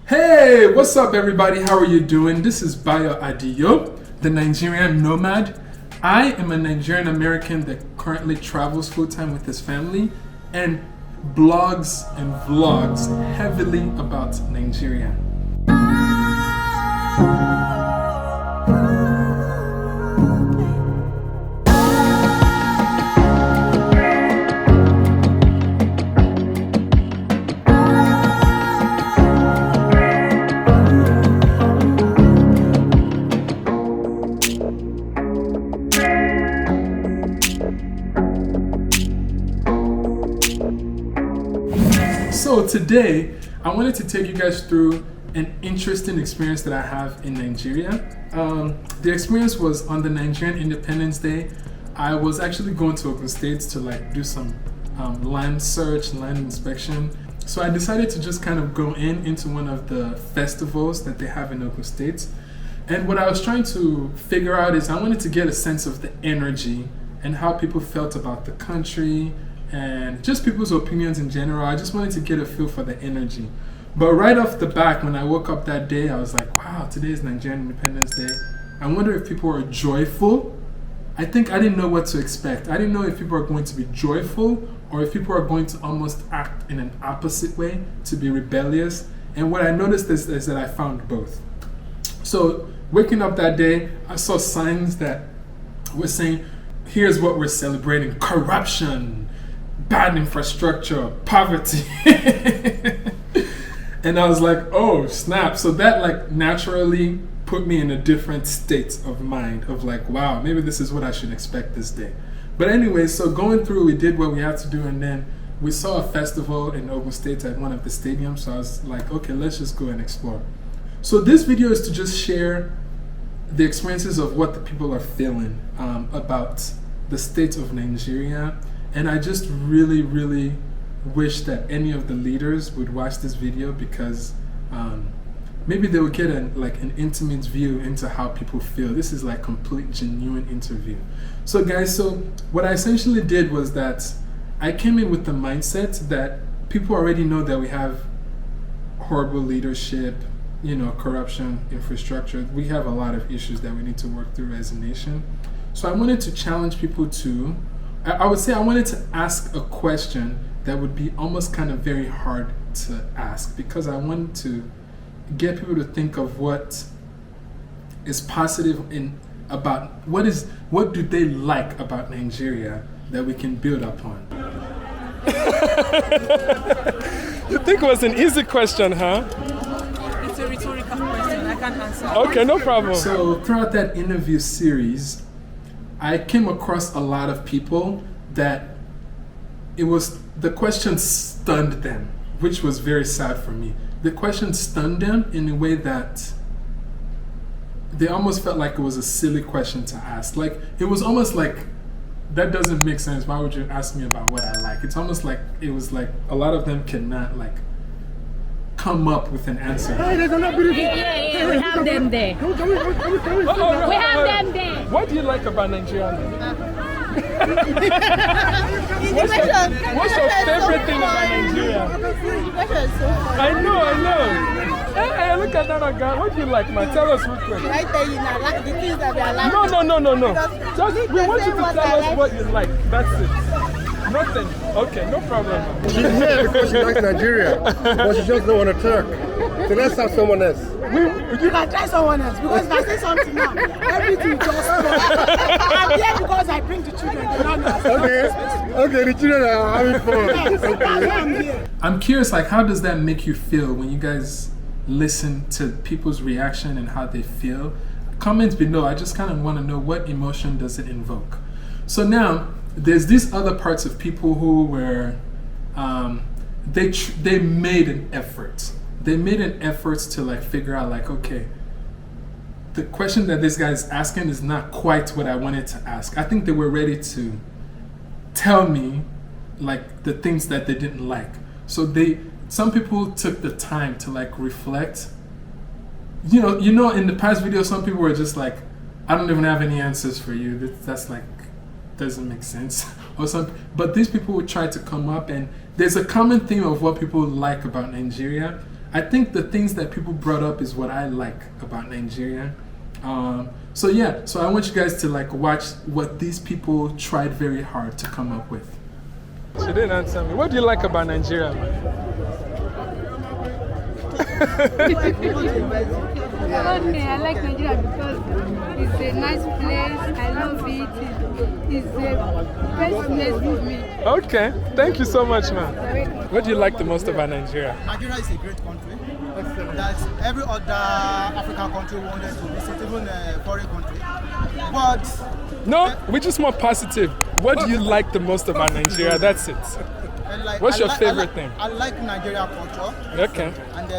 Hey, what's up everybody? How are you doing? This is Bayo Adio, the Nigerian nomad. I am a Nigerian American that currently travels full-time with his family and blogs and vlogs heavily about Nigeria. So today, I wanted to take you guys through an interesting experience that I have in Nigeria. The experience was on the Nigerian Independence Day. I was actually going to Ogun State to do some land search, land inspection. So I decided to just kind of go into one of the festivals that they have in Ogun State. And what I was trying to figure out is I wanted to get a sense of the energy and how people felt about the country, and just people's opinions in general. I just wanted to get a feel for the energy. But right off the bat, when I woke up that day, I was like, wow, today is Nigerian Independence Day. I wonder if people are joyful. I think I didn't know what to expect. I didn't know if people are going to be joyful or if people are going to almost act in an opposite way, to be rebellious. And what I noticed is that I found both. So waking up that day, I saw signs that were saying, here's what we're celebrating: corruption, bad infrastructure, poverty. And I was like, oh snap. So that naturally put me in a different state of mind of wow, maybe this is what I should expect this day. But anyway, so going through, we did what we had to do, and then we saw a festival in Ogun State at one of the stadiums. So I was like, okay, let's just go and explore. So this video is to just share the experiences of what the people are feeling about the state of Nigeria. And I just really, really wish that any of the leaders would watch this video, because maybe they would get an intimate view into how people feel. This is complete genuine interview. So guys, so what I essentially did was that I came in with the mindset that people already know that we have horrible leadership, corruption, infrastructure. We have a lot of issues that we need to work through as a nation. So I wanted to challenge people to, I would say I wanted to ask a question that would be almost kind of very hard to ask, because I wanted to get people to think of what is positive about what do they like about Nigeria that we can build upon. You think it was an easy question, huh? It's a rhetorical question. I can't answer. Okay, no problem. So throughout that interview series, I came across a lot of people that the question stunned them, which was very sad for me. The question stunned them in a way that they almost felt like it was a silly question to ask. It was almost like, that doesn't make sense. Why would you ask me about what I like? It's almost like it was a lot of them cannot come up with an answer. Yeah, we have them there. We have them there. What do you like about Nigeria? What's your favorite thing about Nigeria? I know. Hey, look at that guy. What do you like, man? Tell us real quick. I tell you now, the things that we are like. No. Just, we want you to tell us what you like. That's it. Nothing. Okay, no problem. She's here because she likes Nigeria, but she just don't want to talk. So let's have someone else. You can try someone else, because if I say something now, everything just goes. I'm here because I bring the children. They don't know. Okay, the children are having fun. Okay. I'm curious, how does that make you feel when you guys listen to people's reaction and how they feel? Comments below. I just kind of want to know, what emotion does it invoke? So now, there's these other parts of people who were, they made an effort. They made an effort to figure out okay, the question that this guy is asking is not quite what I wanted to ask. I think they were ready to tell me the things that they didn't like. So some people took the time to reflect. In the past video, some people were just I don't even have any answers for you. That's doesn't make sense. But these people would try to come up, and there's a common theme of what people like about Nigeria. I think the things that people brought up is what I like about Nigeria. So I want you guys to like watch what these people tried very hard to come up with. She didn't answer me. What do you like about Nigeria, man? Okay, I like Nigeria because it's a nice place. I love it. It's the best place for me. Okay, thank you so much, man. What do you like the most about Nigeria? Nigeria is a great country that every other African country wanted to visit, even a foreign country. But no, we're just more positive. What do you like the most about Nigeria? That's it. What's your favorite thing? I like Nigeria culture. Okay. And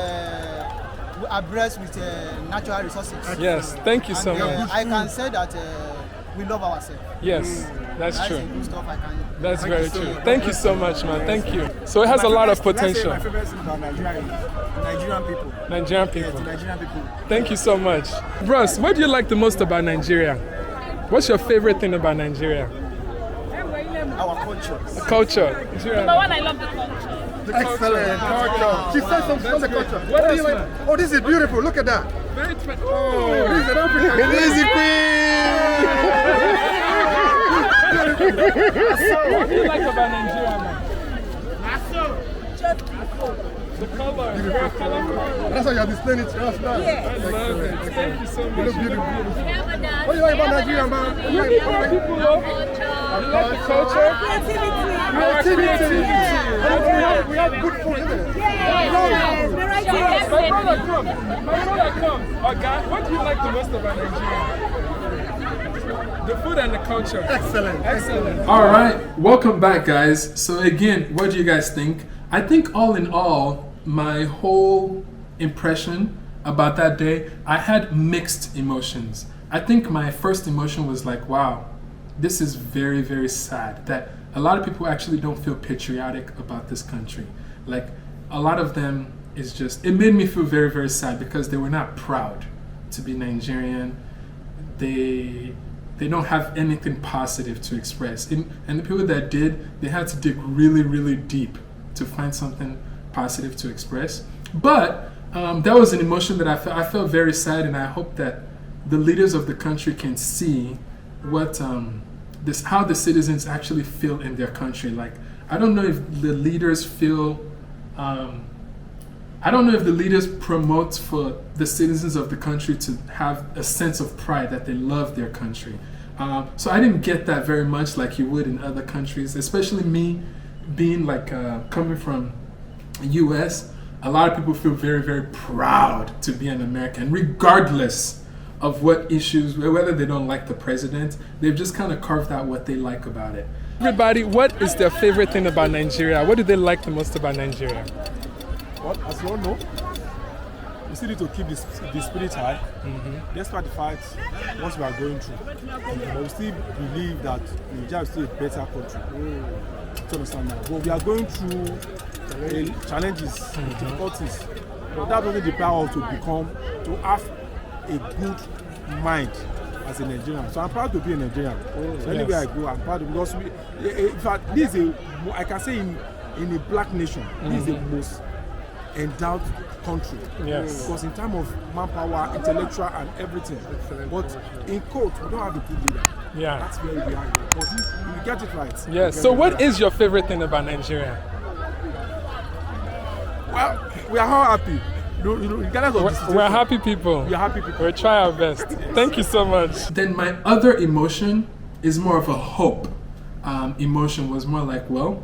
we are blessed with natural resources. Yes, thank you so much. I can say that we love ourselves. Yes, that's true. Good stuff That's very true. Thank you so much, man. Thank you. So it has a lot of potential. My favorite thing about Nigeria is Nigerian people. Nigerian people. Yes, Nigerian people. Thank you so much. Bros, what do you like the most about Nigeria? What's your favorite thing about Nigeria? Our culture. Culture. Number one, I love the culture. Excellent. Culture. She said something on the culture. What do you else, like? Oh, this is beautiful. Look at that. Very Oh, this is an African. It is the queen. What do you like about Nigeria, man? The color. It's very colorful. That's how you're displaying it to us now. I love it. Thank you so much. You look beautiful. We have a dance. What do you like about Nigeria, man? You like people, though? You like the culture? Creativity. We have good food, isn't it? My brother, come. Okay, what do you like the most about Nigeria? The food and the culture. Excellent. Excellent. All right, welcome back, guys. So again, what do you guys think? I think all in all, my whole impression about that day, I had mixed emotions. I think my first emotion was like, wow, this is very, very sad that a lot of people actually don't feel patriotic about this country. Like, a lot of them is just, it made me feel very, very sad because they were not proud to be Nigerian. They don't have anything positive to express. And the people that did, they had to dig really, really deep to find something positive to express. But that was an emotion that I felt very sad, and I hope that the leaders of the country can see what how the citizens actually feel in their country. Like, I don't know if the leaders feel I don't know if the leaders promote for the citizens of the country to have a sense of pride that they love their country. So I didn't get that very much like you would in other countries, especially me being like coming from US. A lot of people feel very, very proud to be an American, regardless of what issues, whether they don't like the president. They've just kind of carved out what they like about it. Everybody, what is their favorite thing about Nigeria? What do they like the most about Nigeria? Well, as you all know, we still need to keep the spirit high, despite the fact what we are going through. But we still believe that Nigeria is still a better country. To understand that. But we are going through challenges, difficulties. But that doesn't deprive us to have a good mind as a Nigerian. So I'm proud to be a Nigerian. So anywhere I go, I'm proud because in fact, this is I can say in a black nation, this is the most endowed country. Yes. Because in terms of manpower, intellectual and everything. But in court, we don't have a good leader. Yeah. That's where we are. But we get it right. Yes. So what is your favorite thing about Nigeria? Well, we are all happy. We're happy people. We are happy people. We'll try our best. Thank you so much. Then my other emotion is more of a hope. Emotion was more like, well,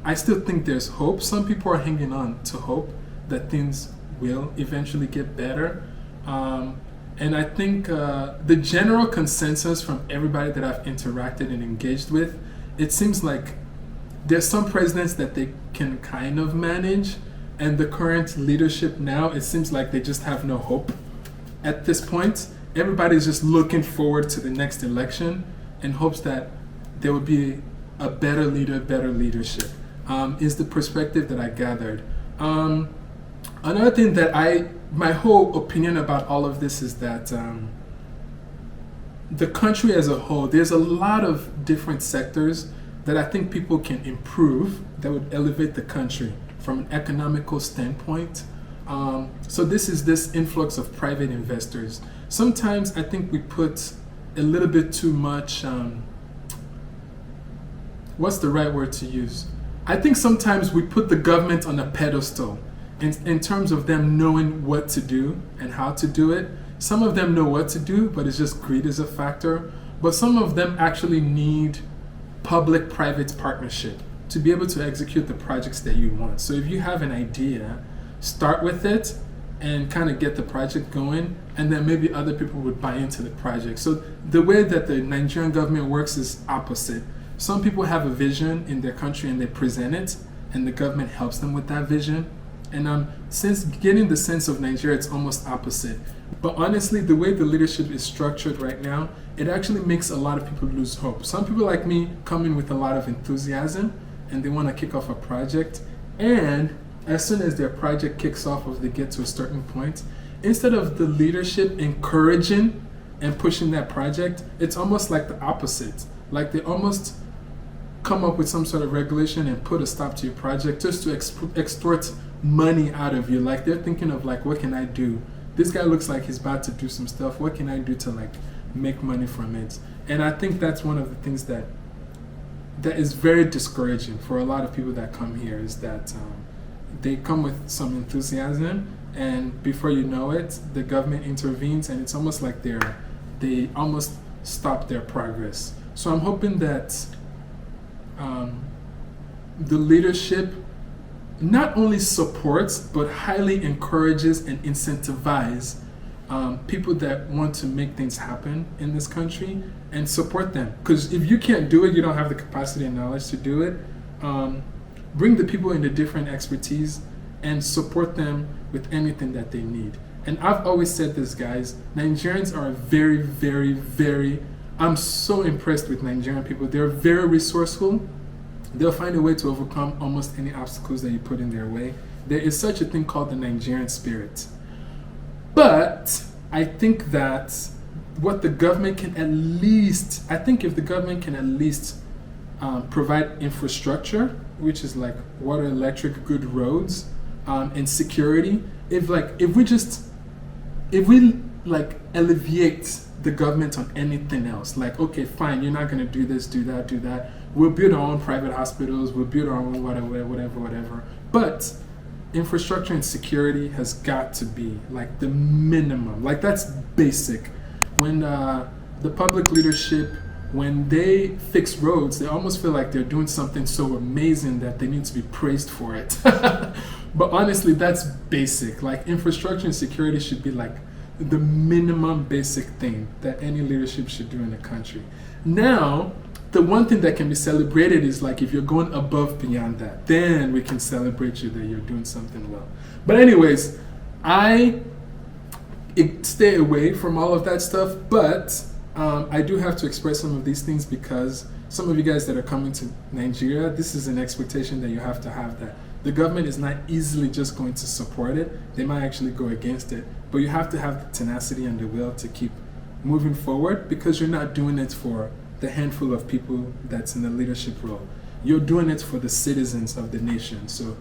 I still think there's hope. Some people are hanging on to hope that things will eventually get better. And I think the general consensus from everybody that I've interacted and engaged with, it seems like there's some presidents that they can kind of manage, and the current leadership now, it seems like they just have no hope. At this point, everybody's just looking forward to the next election in hopes that there will be a better leader, better leadership, is the perspective that I gathered. Another thing that my whole opinion about all of this is that the country as a whole, there's a lot of different sectors that I think people can improve that would elevate the country from an economical standpoint. So this is this influx of private investors. Sometimes I think we put a little bit too much, what's the right word to use? I think sometimes we put the government on a pedestal in terms of them knowing what to do and how to do it. Some of them know what to do, but it's just greed is a factor. But some of them actually need public-private partnership to be able to execute the projects that you want. So if you have an idea, start with it and kind of get the project going, and then maybe other people would buy into the project. So the way that the Nigerian government works is opposite. Some people have a vision in their country and they present it, and the government helps them with that vision. And since getting the sense of Nigeria, it's almost opposite. But honestly, the way the leadership is structured right now, it actually makes a lot of people lose hope. Some people like me come in with a lot of enthusiasm and they want to kick off a project. And as soon as their project kicks off or they get to a certain point, instead of the leadership encouraging and pushing that project, it's almost like the opposite. Like they almost come up with some sort of regulation and put a stop to your project just to extort money out of you. Like they're thinking of like, what can I do? This guy looks like he's about to do some stuff. What can I do to like make money from it? And I think that's one of the things that is very discouraging for a lot of people that come here, is that they come with some enthusiasm, and before you know it, the government intervenes, and it's almost like they almost stop their progress. So I'm hoping that the leadership not only supports but highly encourages and incentivizes people that want to make things happen in this country, and support them. Because if you can't do it, you don't have the capacity and knowledge to do it. Bring the people in the different expertise and support them with anything that they need. And I've always said this, guys, Nigerians are very, very, very, I'm so impressed with Nigerian people. They're very resourceful. They'll find a way to overcome almost any obstacles that you put in their way. There is such a thing called the Nigerian spirit. But I think that what the government can at least, I think if the government can at least provide infrastructure, which is like water, electric, good roads, and security, if we alleviate the government on anything else, like, okay, fine, you're not going to do this, do that, we'll build our own private hospitals, we'll build our own whatever. But infrastructure and security has got to be like the minimum. Like that's basic. When the public leadership, when they fix roads, they almost feel like they're doing something so amazing that they need to be praised for it. But honestly, that's basic. Like infrastructure and security should be like the minimum basic thing that any leadership should do in a country. Now, the one thing that can be celebrated is like if you're going above beyond that, then we can celebrate you that you're doing something well. But anyways, I stay away from all of that stuff, but I do have to express some of these things because some of you guys that are coming to Nigeria, this is an expectation that you have to have, that the government is not easily just going to support it. They might actually go against it, but you have to have the tenacity and the will to keep moving forward, because you're not doing it for the handful of people that's in the leadership role. You're doing it for the citizens of the nation. So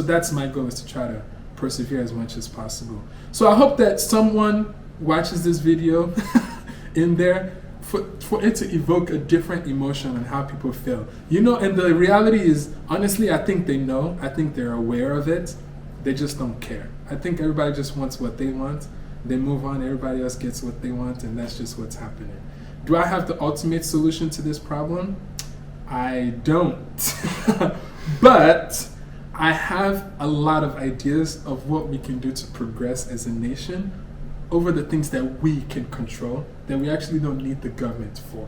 that's my goal, is to try to persevere as much as possible. So I hope that someone watches this video in there for it to evoke a different emotion on how people feel. You know, and the reality is, honestly, I think they know. I think they're aware of it. They just don't care. I think everybody just wants what they want. They move on, everybody else gets what they want, and that's just what's happening. Do I have the ultimate solution to this problem? I don't. But I have a lot of ideas of what we can do to progress as a nation over the things that we can control, that we actually don't need the government for.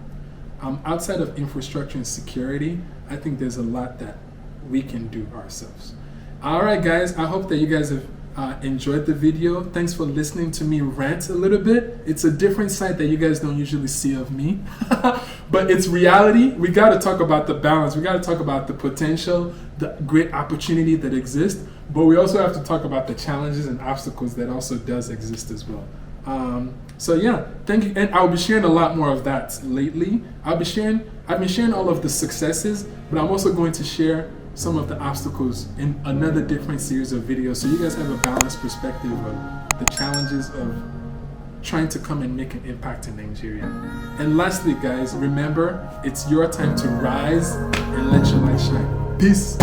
Outside of infrastructure and security, I think there's a lot that we can do ourselves. All right, guys, I hope that you guys have enjoyed the video. Thanks for listening to me rant a little bit. It's a different side that you guys don't usually see of me, but it's reality. We got to talk about the balance. We got to talk about the potential, the great opportunity that exists, but we also have to talk about the challenges and obstacles that also does exist as well. So yeah, thank you. And I'll be sharing a lot more of that lately. I've been sharing all of the successes, but I'm also going to share some of the obstacles in another different series of videos, so you guys have a balanced perspective of the challenges of trying to come and make an impact in Nigeria. And lastly, guys, remember, it's your time to rise and let your light shine. Peace.